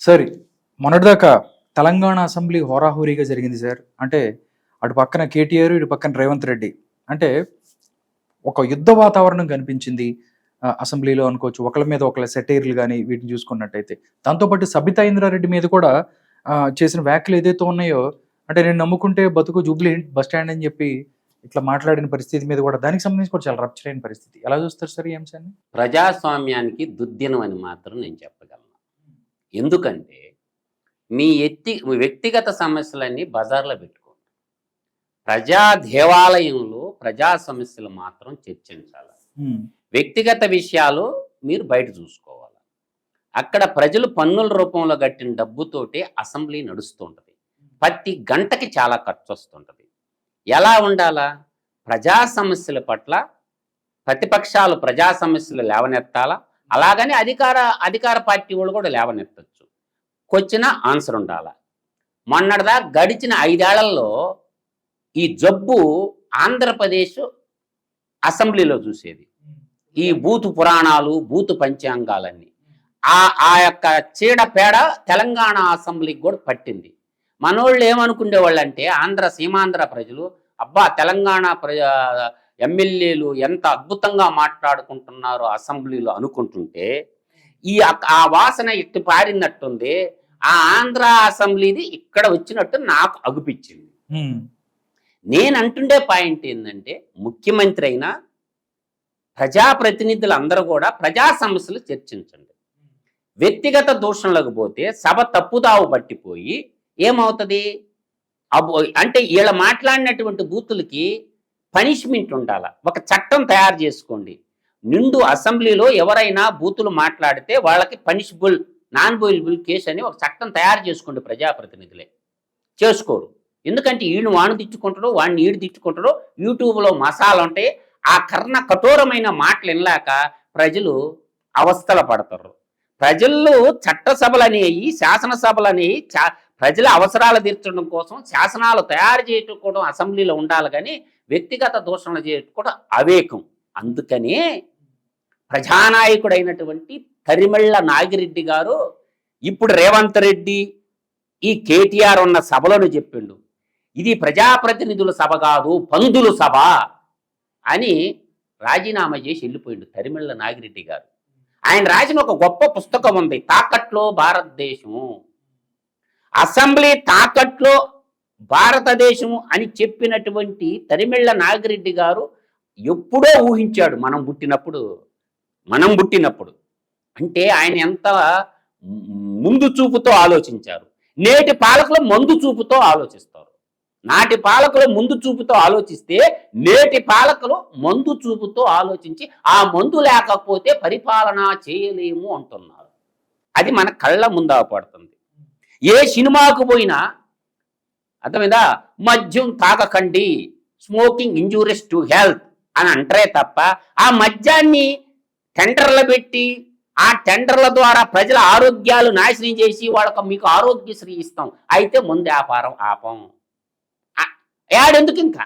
సరే, మొన్నటిదాకా తెలంగాణ అసెంబ్లీ హోరాహోరీగా జరిగింది సార్. అంటే అటు పక్కన కేటీఆర్, ఇటు పక్కన రేవంత్ రెడ్డి. అంటే ఒక యుద్ధ వాతావరణం కనిపించింది అసెంబ్లీలో అనుకోవచ్చు. ఒకళ్ళ మీద ఒకళ్ళ సెటైర్లు గాని వీటిని చూసుకున్నట్టయితే. దాంతో పాటు సబితా ఇంద్రారెడ్డి మీద కూడా చేసిన వ్యాఖ్యలు ఏదైతే ఉన్నాయో, అంటే నేను నమ్ముకుంటే బతుకు జూబ్లీ బస్ స్టాండ్ అని చెప్పి ఇట్లా మాట్లాడిన పరిస్థితి మీద కూడా దానికి సంబంధించి కూడా చాలా రప్చర్ అయిన పరిస్థితి. ఎలా చూస్తారు సార్ ఈ అంశాన్ని? ప్రజాస్వామ్యానికి దుర్దినం అని మాత్రం నేను చెప్పగలను. ఎందుకంటే మీ వ్యక్తిగత సమస్యలన్నీ బజార్లో పెట్టుకోండి. ప్రజా దేవాలయంలో ప్రజా సమస్యలు మాత్రం చర్చించాలి. వ్యక్తిగత విషయాలు మీరు బయట చూసుకోవాలి. అక్కడ ప్రజలు పన్నుల రూపంలో కట్టిన డబ్బుతోటి అసెంబ్లీ నడుస్తుంటుంది. ప్రతి గంటకి చాలా ఖర్చు వస్తుంటుంది. ఎలా ఉండాలా? ప్రజా సమస్యల పట్ల ప్రతిపక్షాలు ప్రజా సమస్యలు లేవనెత్తాలా, అలాగని అధికార పార్టీ వాళ్ళు కూడా లేవనెత్తచ్చు. క్వశ్చన్ ఆన్సర్ ఉండాలా. మొన్నటిదా గడిచిన 5 ఏళ్లలో ఈ జబ్బు ఆంధ్రప్రదేశ్ అసెంబ్లీలో చూసేది. ఈ బూతు పురాణాలు, బూతు పంచాంగాలన్నీ ఆ యొక్క చీడపేడ తెలంగాణ అసెంబ్లీకి కూడా పట్టింది. మనోళ్ళు ఏమనుకునేవాళ్ళు అంటే సీమాంధ్ర ప్రజలు అబ్బా తెలంగాణ ఎమ్మెల్యేలు ఎంత అద్భుతంగా మాట్లాడుకుంటున్నారు అసెంబ్లీలో అనుకుంటుంటే ఆ వాసన ఇట్టు పారినట్టుంది. ఆ ఆంధ్ర అసెంబ్లీది ఇక్కడ వచ్చినట్టు నాకు అగుపించింది. నేను అంటుండే పాయింట్ ఏంటంటే ముఖ్యమంత్రి అయినా ప్రజాప్రతినిధులు అందరూ కూడా ప్రజా సమస్యలు చర్చించండి. వ్యక్తిగత దూషణలకు పోతే సభ తప్పుదావు పట్టిపోయి ఏమవుతుంది? అంటే వీళ్ళ మాట్లాడినటువంటి బూతులకి పనిష్మెంట్ ఉండాలి. ఒక చట్టం తయారు చేసుకోండి. నిండు అసెంబ్లీలో ఎవరైనా బూతులు మాట్లాడితే వాళ్ళకి పనిషబుల్ నాన్ బెయిలబుల్ కేసు అని ఒక చట్టం తయారు చేసుకోండి. ప్రజాప్రతినిధులే చేసుకోరు. ఎందుకంటే వీళ్ళు వాణ్ణి తిట్టుకుంటారు, వాడిని ఈడు తిట్టుకుంటారు. యూట్యూబ్లో మసాలా ఉంటే ఆ కర్ణ కఠోరమైన మాటలు వినలేక ప్రజలు అవస్థలు పడతారు. ప్రజలు చట్టసభలు అనేవి, శాసనసభలు అనేవి ప్రజల అవసరాలు తీర్చడం కోసం శాసనాలు తయారు చేయటం కూడా అసెంబ్లీలో ఉండాలి. కానీ వ్యక్తిగత దూషణలు చేయటం కూడా అవేకం. అందుకనే ప్రజానాయకుడైనటువంటి తరిమెళ్ళ నాగిరెడ్డి గారు ఇప్పుడు రేవంత్ రెడ్డి ఈ కేటీఆర్ ఉన్న సభలను చెప్పిండు, ఇది ప్రజాప్రతినిధుల సభ కాదు, పందుల సభ అని రాజీనామా చేసి వెళ్ళిపోయిండు తరిమెళ్ళ నాగిరెడ్డి గారు. ఆయన రాసిన ఒక గొప్ప పుస్తకం ఉంది, తాకట్లో భారతదేశము. అసెంబ్లీ తాకట్లో భారతదేశము అని చెప్పినటువంటి తరిమెళ్ళ నాగిరెడ్డి గారు ఎప్పుడో ఊహించాడు మనం పుట్టినప్పుడు. అంటే ఆయన ఎంత ముందు చూపుతో ఆలోచించారు. నేటి పాలకులు మందు చూపుతో ఆలోచిస్తారు. నాటి పాలకులు ముందు చూపుతో ఆలోచిస్తే నేటి పాలకులు మందు చూపుతో ఆలోచించి ఆ మందు లేకపోతే పరిపాలన చేయలేము అంటున్నారు. అది మన కళ్ళ ముందు పడుతుంది. ఏ సినిమాకు పోయినా అర్థమైందా, మద్యం తాగకండి, స్మోకింగ్ ఇంజూరియస్ టు హెల్త్ అని అంటారే తప్ప ఆ మద్యాన్ని టెండర్లు పెట్టి ఆ టెండర్ల ద్వారా ప్రజల ఆరోగ్యాలు నాశనం చేసి వాళ్ళకు మీకు ఆరోగ్యశ్రీ ఇస్తాం, అయితే ముందు వ్యాపారం ఆపం. యాడెందుకు ఇంకా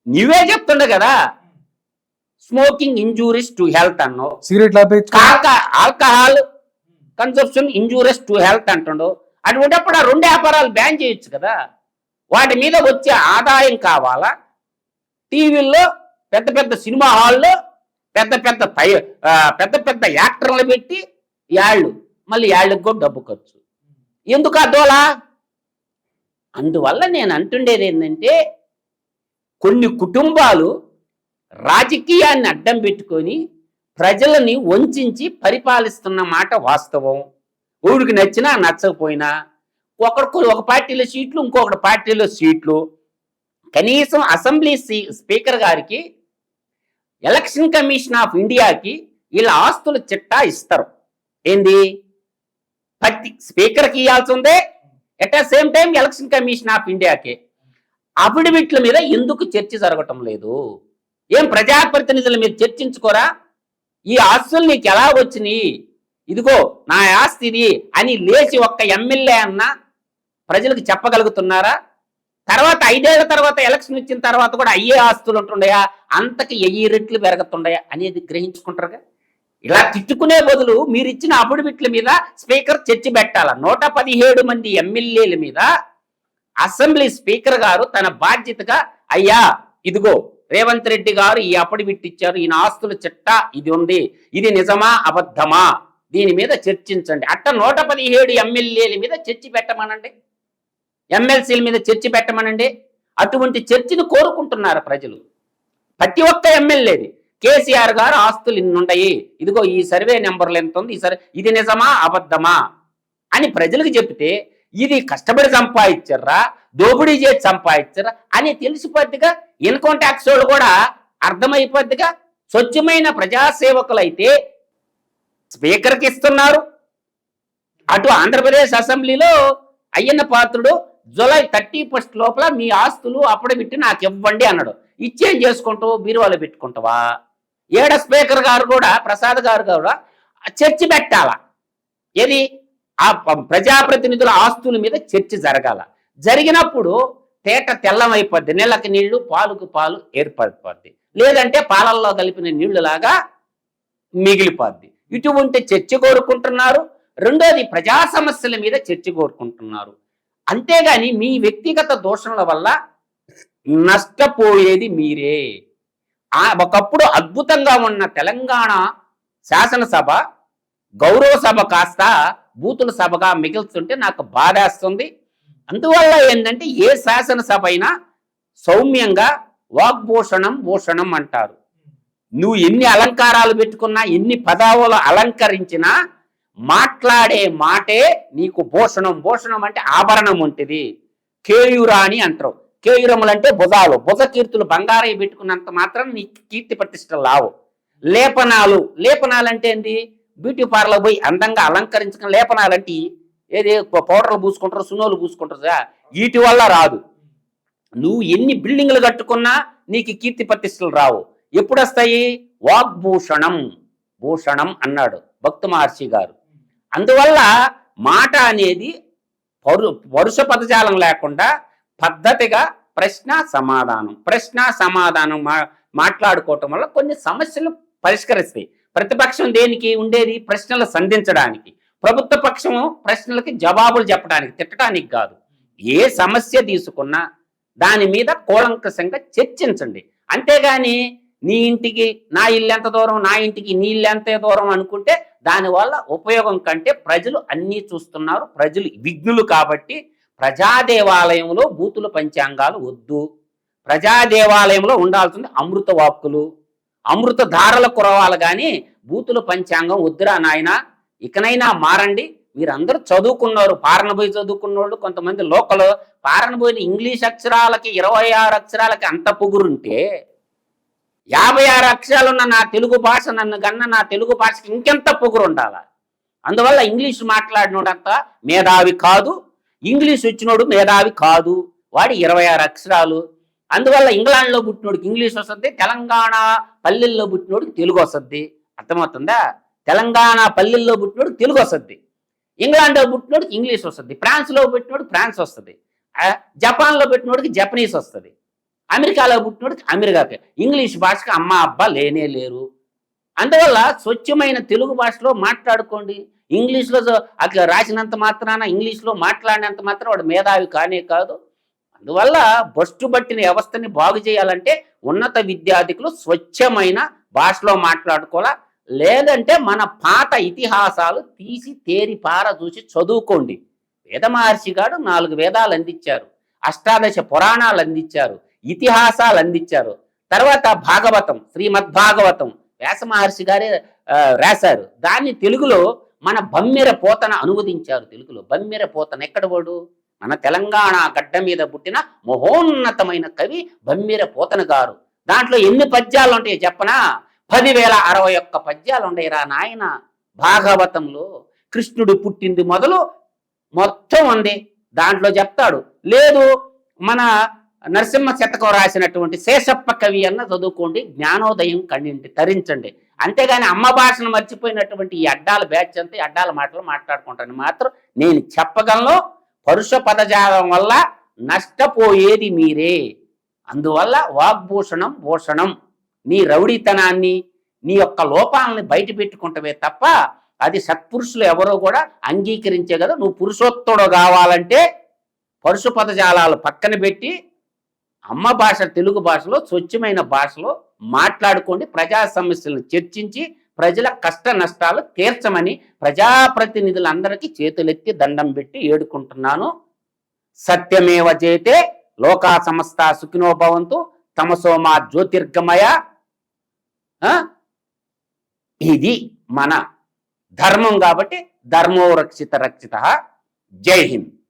నువ్వే చెప్తుండే కదా స్మోకింగ్ ఇంజూరియస్ టు హెల్త్ అన్నావు, cigarette alcohol consumption injurious to health అంటుండవు. అటువంటిప్పుడు ఆ 2 వ్యాపారాలు బ్యాన్ చేయొచ్చు కదా. వాటి మీద వచ్చే ఆదాయం కావాలా? టీవీల్లో పెద్ద పెద్ద సినిమా హాల్లో పెద్ద పెద్ద యాక్టర్లు పెట్టి మళ్ళీ యాళ్ళకి కూడా డబ్బు ఖర్చు. ఎందుకు అదోలా? అందువల్ల నేను అంటుండేది ఏంటంటే కొన్ని కుటుంబాలు రాజకీయాన్ని అడ్డం పెట్టుకొని ప్రజలని వంచి పరిపాలిస్తున్న మాట వాస్తవం. ఊరికి నచ్చినా నచ్చకపోయినా ఒక పార్టీలో సీట్లు, ఇంకొకటి పార్టీలో సీట్లు. కనీసం అసెంబ్లీ స్పీకర్ గారికి ఎలక్షన్ కమిషన్ ఆఫ్ ఇండియాకి వీళ్ళ ఆస్తుల చిట్టా ఇస్తారు. ఏంది? ప్రతి స్పీకర్కి ఇవ్వాల్సి ఉందే, at the same time election commission of ఇండియాకి. అఫిడవిట్ల మీద ఎందుకు చర్చ జరగటం లేదు? ఏం ప్రజాప్రతినిధులు మీరు చర్చించుకోరా? ఈ ఆస్తులు నీకు ఎలా వచ్చినాయి, ఇదిగో నా ఆస్తి ఇది అని లేచి ఒక్క ఎమ్మెల్యే అన్న ప్రజలకు చెప్పగలుగుతున్నారా? తర్వాత 5 ఏళ్ల తర్వాత ఎలక్షన్ ఇచ్చిన తర్వాత కూడా అయ్యే ఆస్తులు ఉంటుండయా, అంతకి 1000 రెట్లు పెరుగుతుండయా అనేది గ్రహించుకుంటారుగా. ఇలా తిట్టుకునే బదులు మీరు ఇచ్చిన అఫిడవిట్ల మీద స్పీకర్ చర్చ పెట్టాల. 117 మంది ఎమ్మెల్యేల మీద అసెంబ్లీ స్పీకర్ గారు తన బాధ్యతగా, అయ్యా ఇదిగో రేవంత్ రెడ్డి గారు ఈ అఫిడవిట్ ఇచ్చారు, ఈయన ఆస్తుల చిట్టా ఇది ఉంది, ఇది నిజమా అబద్ధమా, దీని మీద చర్చించండి. అట్ట 117 ఎమ్మెల్యేల మీద చర్చ పెట్టమనండి, ఎమ్మెల్సీల మీద చర్చ పెట్టమనండి. అటువంటి చర్చను కోరుకుంటున్నారు ప్రజలు. ప్రతి ఒక్క ఎమ్మెల్యేది కేసీఆర్ గారు ఆస్తులు ఇన్నుంటాయి, ఇదిగో ఈ సర్వే నెంబర్లు ఎంత ఉంది, ఇది నిజమా అబద్ధమా అని ప్రజలకు చెప్తే, ఇది కష్టపడి సంపాదించర్రా, దోపిడీ చేసి సంపాదించరా అని తెలిసిపోద్దిగా. ఇన్కమ్ ట్యాక్స్ వాళ్ళు కూడా అర్థమైపోద్దిగా. స్వచ్ఛమైన ప్రజాసేవకులు అయితే స్పీకర్కి ఇస్తున్నారు. అటు ఆంధ్రప్రదేశ్ అసెంబ్లీలో అయ్యన్న పాత్రుడు జూలై 31 లోపల మీ ఆస్తులు అఫిడవిట్ నాకు ఇవ్వండి అన్నాడు. ఇచ్చేం చేసుకుంటూ బీరువాలో పెట్టుకుంటావా? ఏడ స్పీకర్ గారు కూడా, ప్రసాద్ గారు కూడా చర్చ పెట్టాల. ఏది ఆ ప్రజాప్రతినిధుల ఆస్తుల మీద చర్చ జరగాల. జరిగినప్పుడు తేట తెల్లమైపోద్ది, నీళ్ళకి నీళ్లు పాలుకు పాలు ఏర్పడిపోద్ది, లేదంటే పాలల్లో కలిపిన నీళ్లులాగా మిగిలిపోద్ది. ఇటువంటి చర్చ కోరుకుంటున్నారు. రెండోది ప్రజా సమస్యల మీద చర్చ కోరుకుంటున్నారు. అంతేగాని మీ వ్యక్తిగత దోషణల వల్ల నష్టపోయేది మీరే. ఒకప్పుడు అద్భుతంగా ఉన్న తెలంగాణ శాసనసభ గౌరవ సభ కాస్త బూతుల సభగా మిగులుతుంటే నాకు బాధేస్తుంది. అందువల్ల ఏంటంటే ఏ శాసనసభ అయినా సౌమ్యంగా వాగ్భూషణం అంటారు. నువ్వు ఎన్ని అలంకారాలు పెట్టుకున్నా, ఎన్ని పదావులు అలంకరించినా మాట్లాడే మాటే నీకు భూషణం అంటే ఆభరణం ఉంటుంది. కేయూరాని అంటారు. కేయూరములు అంటే భుజాలు, భుజ కీర్తులు బంగారయ్య పెట్టుకున్నంత మాత్రం నీ కీర్తి ప్రతిష్టలు లావు. లేపనాలు అంటే ఏంది? బ్యూటీ పార్లర్ పోయి అందంగా అలంకరించుకున్న లేపనాలంటే ఏది పౌడర్లు పూసుకుంటారు, సునోలు పూసుకుంటారు, వీటి వల్ల రాదు. నువ్వు ఎన్ని బిల్డింగ్లు కట్టుకున్నా నీకు కీర్తి ప్రతిష్టలు రావు. ఎప్పుడు వస్తాయి? భూషణం అన్నాడు భక్త మహర్షి గారు. అందువల్ల మాట అనేది పరుష పదజాలం లేకుండా పద్ధతిగా ప్రశ్న సమాధానం మాట్లాడుకోవటం వల్ల కొన్ని సమస్యలు పరిష్కరిస్తాయి. ప్రతిపక్షం దేనికి ఉండేది? ప్రశ్నలు సంధించడానికి. ప్రభుత్వ పక్షము ప్రశ్నలకి జవాబులు చెప్పడానికి, తిట్టడానికి కాదు. ఏ సమస్య తీసుకున్నా దాని మీద కూలంకషంగా చర్చించండి. అంతేగాని నీ ఇంటికి నా ఇల్లు ఎంత దూరం, నా ఇంటికి నీ ఇల్లు ఎంత దూరం అనుకుంటే దానివల్ల ఉపయోగం కంటే ప్రజలు అన్నీ చూస్తున్నారు. ప్రజలు విఘ్నులు కాబట్టి ప్రజాదేవాలయంలో బూతుల పంచాంగాలు వద్దు. ప్రజాదేవాలయంలో ఉండాల్సింది అమృత వాక్కులు, అమృత ధారల కురవాలి. కానీ బూతుల పంచాంగం వద్దురా నాయన. ఇకనైనా మారండి. మీరందరూ చదువుకున్నారు, పారనబోయి చదువుకున్నోళ్ళు, కొంతమంది లోకల్ పారనబోయిన ఇంగ్లీష్ అక్షరాలకి 26 అక్షరాలకి అంత పొగురుంటే 56 అక్షరాలున్న నా తెలుగు భాష నన్ను గన్న నా తెలుగు భాషకి ఇంకెంత పొగురు ఉండాల. అందువల్ల ఇంగ్లీష్ మాట్లాడినోడంతా మేధావి కాదు, ఇంగ్లీష్ వచ్చినోడు మేధావి కాదు. వాడి 26 అక్షరాలు. అందువల్ల ఇంగ్లాండ్లో పుట్టినోడికి ఇంగ్లీష్ వస్తుంది, తెలంగాణ పల్లెల్లో పుట్టినోడికి తెలుగు వస్తుంది. అర్థమవుతుందా? తెలంగాణ పల్లెల్లో పుట్టినోడికి తెలుగు వస్తుంది, ఇంగ్లాండ్లో పుట్టినోడికి ఇంగ్లీష్ వస్తుంది, ఫ్రాన్స్లో పుట్టినోడికి ఫ్రాన్స్ వస్తుంది, జపాన్లో పెట్టినోడికి జపనీస్ వస్తుంది, అమెరికాలో పుట్టినోడికి అమెరికాకి. ఇంగ్లీష్ భాషకి అమ్మ అబ్బా లేనే లేరు. అందువల్ల స్వచ్ఛమైన తెలుగు భాషలో మాట్లాడుకోండి. ఇంగ్లీష్లో అట్లా రాసినంత మాత్రాన, ఇంగ్లీష్లో మాట్లాడినంత మాత్రం వాడు మేధావి కానే కాదు. అందువల్ల బస్టు పట్టిన వ్యవస్థని బాగు చేయాలంటే ఉన్నత విద్యార్థికులు స్వచ్ఛమైన భాషలో మాట్లాడుకోవాలా. లేదంటే మన పాత ఇతిహాసాలు తీసి తేరి పార చూసి చదువుకోండి. వేద మహర్షి గారు 4 వేదాలు అందించారు, 18 పురాణాలు అందించారు, ఇతిహాసాలు అందించారు. తర్వాత భాగవతం, శ్రీమద్భాగవతం వ్యాస మహర్షి గారే రాశారు. దాన్ని తెలుగులో మన బమ్మెర పోతన అనువదించారు. తెలుగులో బమ్మెర పోతన ఎక్కడ వాడు? మన తెలంగాణ గడ్డ మీద పుట్టిన మహోన్నతమైన కవి బమ్మెర పోతన గారు. దాంట్లో ఎన్ని పద్యాలు ఉంటాయో చెప్పనా? 10,061 పద్యాలు ఉంటాయి రా నాయన. భాగవతంలో కృష్ణుడు పుట్టింది మొదలు మొత్తం ఉంది. దాంట్లో చెప్తాడు. లేదు మన నరసింహ శతకం రాసినటువంటి శేషప్ప కవి అన్న చదువుకోండి, జ్ఞానోదయం కన్నింటి తరించండి. అంతేగాని అమ్మ భాషను మర్చిపోయినటువంటి ఈ అడ్డాల బ్యాచ్ అంతా అడ్డాల మాటలు మాట్లాడుకుంటాను మాత్రం నేను చెప్పగలను. పరుష పదజాలం వల్ల నష్టపోయేది మీరే. అందువల్ల వాగ్భూషణం నీ రౌడీతనాన్ని, నీ యొక్క లోపాలని బయట పెట్టుకుంటవే తప్ప అది సత్పురుషులు ఎవరో కూడా అంగీకరించే కదా. నువ్వు పురుషోత్తముడు కావాలంటే పరుష పదజాలాలు పక్కన పెట్టి అమ్మ భాష తెలుగు భాషలో స్వచ్ఛమైన భాషలో మాట్లాడుకోండి. ప్రజా సమస్యలను చర్చించి ప్రజల కష్ట నష్టాలు తీర్చమని ప్రజాప్రతినిధులందరికీ చేతులెత్తి దండం పెట్టి ఏడుకుంటున్నాను. సత్యమేవ జయతే, లోకా సమస్త సుఖినో భవంతు, తమసో మా జ్యోతిర్గమయ. ఇది మన ధర్మం కాబట్టి ధర్మో రక్షిత రక్షిత. జై హింద్.